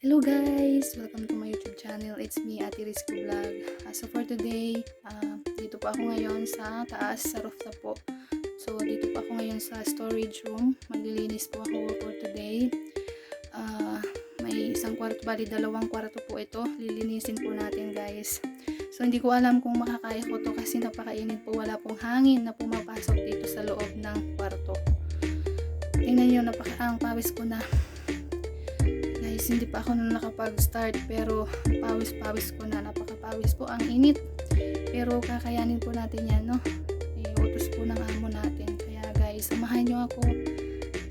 Hello guys! Welcome to my YouTube channel. It's me, Ate Rizko Vlog. So for today, dito po ako ngayon sa taas, sa rooftop po. So dito po ako ngayon sa storage room. Maglilinis po ako for today. May isang kwarto, bali dalawang kwarto po ito. Lilinisin po natin guys. So hindi ko alam kung makakaya ko to kasi napakainit po. Wala pong hangin na pumapasok dito sa loob ng kwarto. Tingnan nyo, ang pawis ko na. Guys, hindi pa ako nakapag-start pero pawis ko na, napakapawis po, ang init, pero kakayanin po natin yan, no? Utos po ng amo natin. Kaya guys, samahan nyo ako.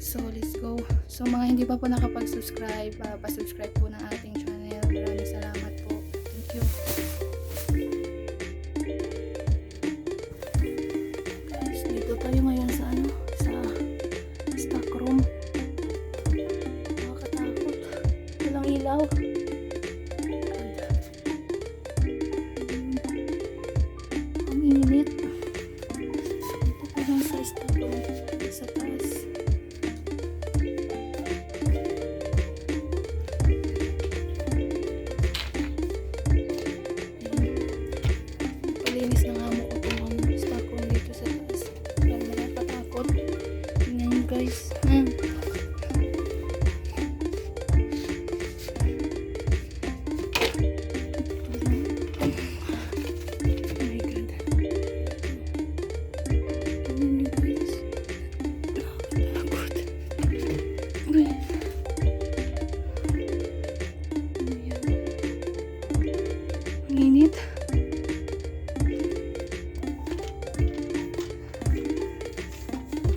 So let's go. So mga hindi pa po nakapag-subscribe, pa-subscribe po ng ating channel. Maraming salamat po. Thank you guys. Dito tayo ngayon sa sa stock room. Ilaw. Ang init. Ito po yung sa stock room. Sa taas. Palinis ng amo ko itong stock room dito sa taas. Para nakatakot. Tingnan nyo guys. Init.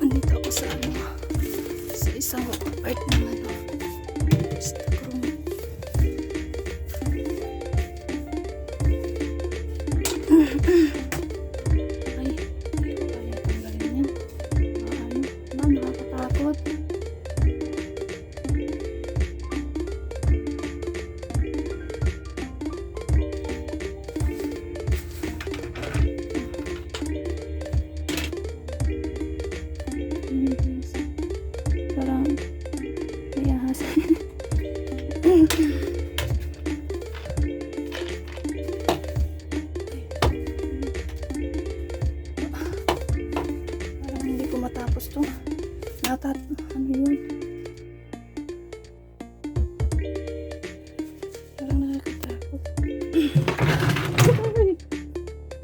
Andito ako sa sa isang part ng stock room. Ay, hindi ko kaya tanggalin yan. Nakakatakot. Parang may ahas. Parang hindi ko matapos to. Ano yun? Parang nakakatakot.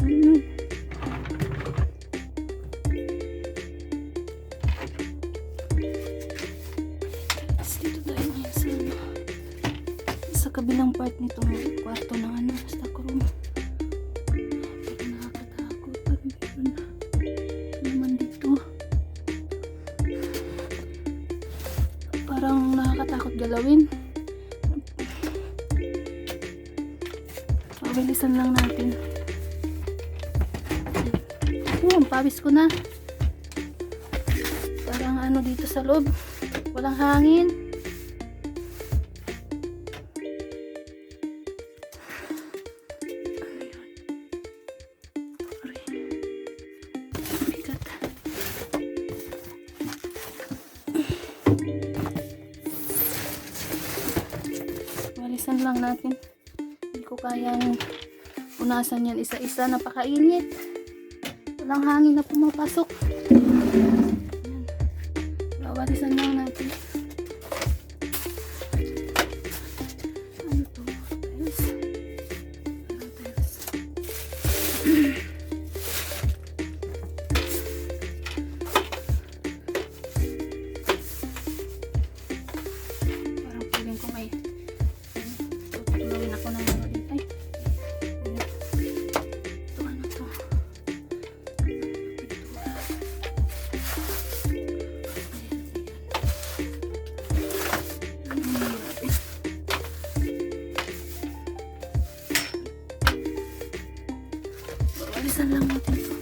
Ano yun? Dito tayo ngayon sa kabilang part nitong kwarto ng stock room. Parang nakakatakot. Parang meron naman dito. Parang nakakatakot galawin. Pabilisan lang natin. Ang pawis ko na. Parang dito sa loob. Walang hangin. Walisan lang natin. Hindi ko kayang punasan yan isa-isa. Napakainit. Walang hangin na pumapasok. Walisan lang natin. Ano to? Tiles. Tiles. Parang feeling ko may tutulawin ako ng dito. Ay. Ito ano to? Walisan lang natin ito.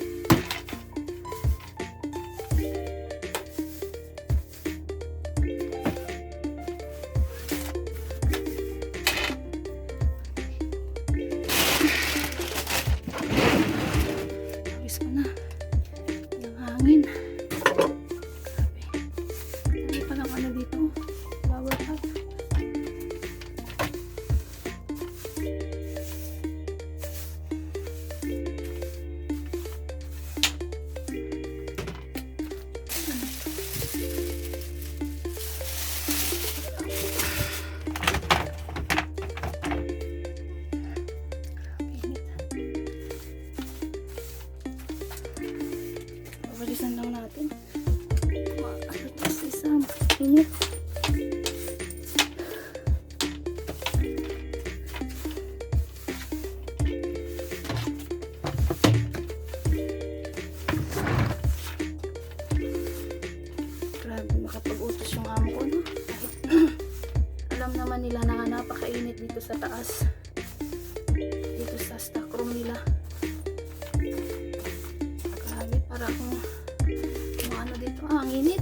Pawis ko na. Yung hangin. Grabe. Dami palang dito. Power up. Bilisan lang natin. Ano to si Sam? Init. Grabe, makapag-utos yung amo ko, no? Kahit alam naman nila na napakainit dito sa taas. Dito sa stock room nila. Grabe, para akong ano dito. Ang init.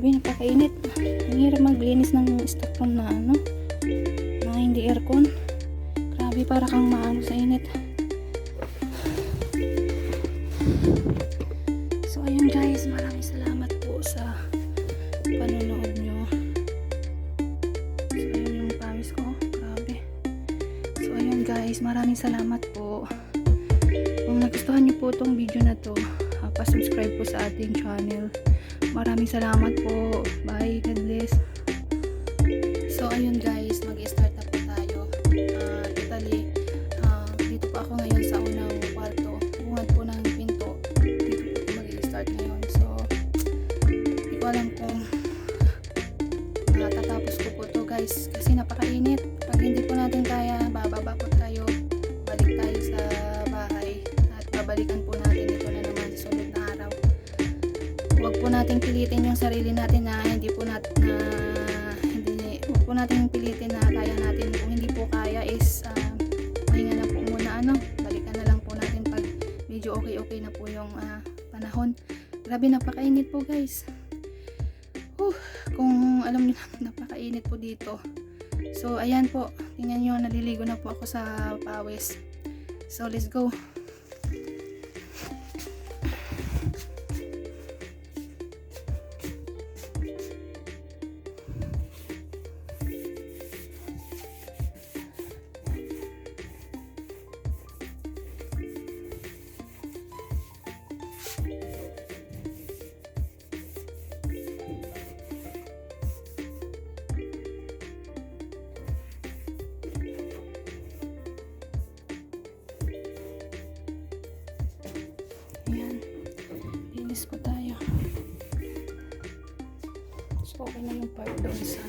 Grabe, napakainit. Ang hirap maglinis ng stock room na ano, na hindi aircon. Grabe, para kang maano sa init. So ayun guys, maraming salamat po sa panonood nyo. So ayun yung pawis ko. Grabe. So ayun guys, maraming salamat po. Kung nagustuhan nyo po itong video na to, pa-subscribe po sa ating channel. Maraming salamat po. Bye. God bless. So ayun guys, mag-start na po tayo. Totally, dito po ako ngayon sa unang kwarto. Bungad po ng pinto. Dito po mag-start ngayon. So, hindi ko alam kung tatapos ko po to guys. Kasi napakainit. Pag hindi po natin kaya, bababa po tayo. Balik tayo sa bahay. At babalikan po natin ito na naman sa sunod na araw. Huwag po nating pilitin yung sarili natin na hindi po natin huwag po nating pilitin na kaya natin. Kung hindi po kaya is pahinga na po muna, balikan na lang po natin pag medyo okay na po yung panahon. Grabe, napakainit po guys. Kung alam niyo, napakainit po dito. So ayan po, tingnan niyo, naliligo na po ako sa pawis. So let's go. Ayan, linis po tayo. So okay na yung part doon sa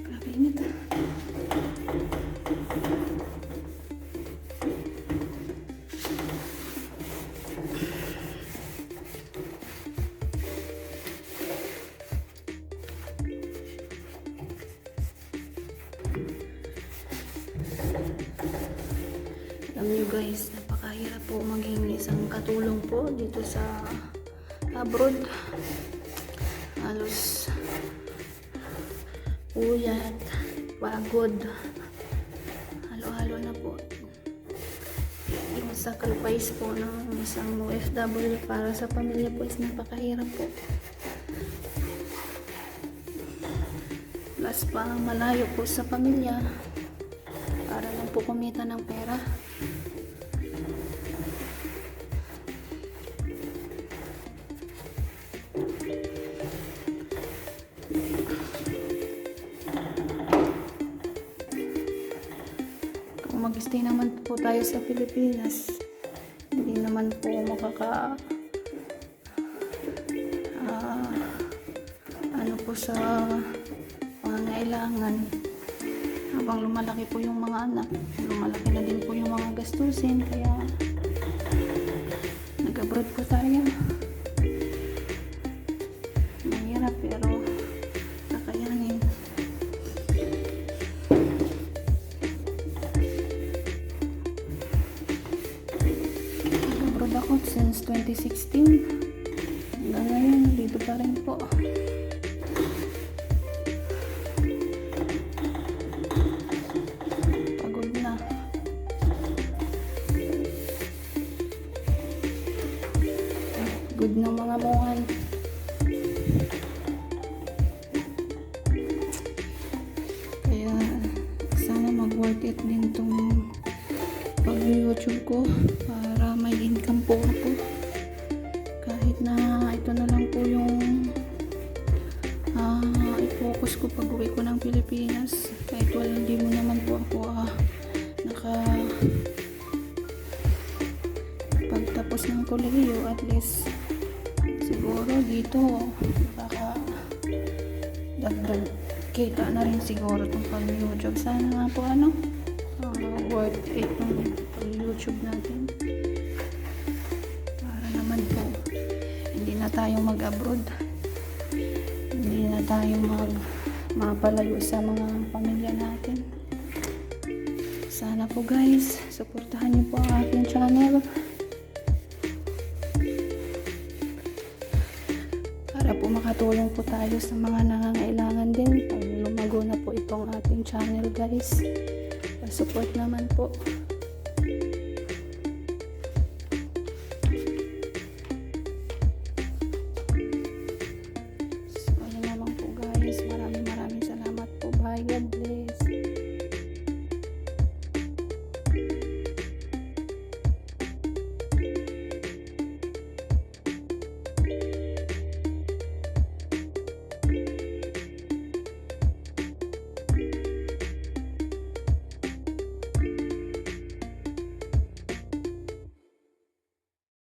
grabe init. Alam nyo guys, napakahirap po maging isang katulong po dito sa abroad. Halos puyat, pagod, halo-halo na po. Yung sacrifice po ng isang OFW para sa pamilya po is napakahirap po. Plus pa malayo po sa pamilya para lang po kumita ng pera. Kung mag-stay naman po tayo sa Pilipinas, hindi naman po ano po sa pangangailangan. Habang lumalaki po yung mga anak, lumalaki na din po yung mga gastusin, kaya nag-abroad po tayo. Mahirap pero kakayanin. Nag-abroad ako since 2016. Hanggang ngayon, dito pa rin po. Good ng mga mungan. Kaya sana mag-worth it din itong pag-YouTube ko para may income po ako. Kahit na ito na lang po yung i-focus ko pag uwi ko ng Pilipinas. Kahit hindi mo naman po ako pagtapos ng kolehiyo, at least siguro dito baka dagdag kita na rin siguro itong pag-YouTube. Sana nga po worth it ng pag-YouTube natin para naman po hindi na tayo mag-abroad, hindi na tayong mapalayo sa mga pamilya natin. Sana po guys, suportahan niyo po ang aking channel para po makatulong po tayo sa mga nangangailangan din pag lumago na po itong ating channel guys. Pa-support naman po. So, ayun naman po guys. Maraming salamat po. Bye. God bless.